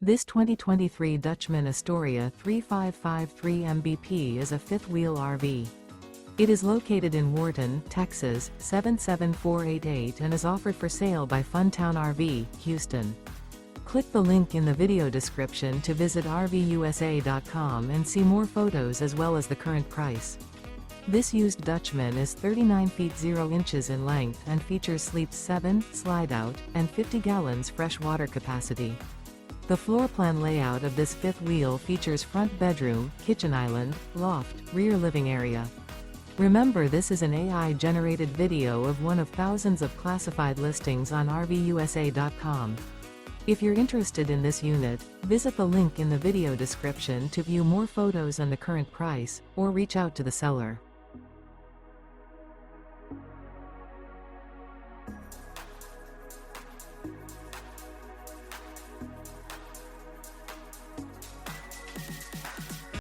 This 2023 Dutchmen Astoria 3553 MBP is a fifth-wheel RV. It is located in Wharton, Texas, 77488 and is offered for sale by Funtown RV, Houston. Click the link in the video description to visit RVUSA.com and see more photos as well as the current price. This used Dutchman is 39 feet 0 inches in length and features sleeps 7, slide-out, and 50 gallons fresh water capacity. The floor plan layout of this fifth wheel features front bedroom, kitchen island, loft, rear living area. Remember, this is an AI-generated video of one of thousands of classified listings on RVUSA.com. If you're interested in this unit, visit the link in the video description to view more photos and the current price, or reach out to the seller.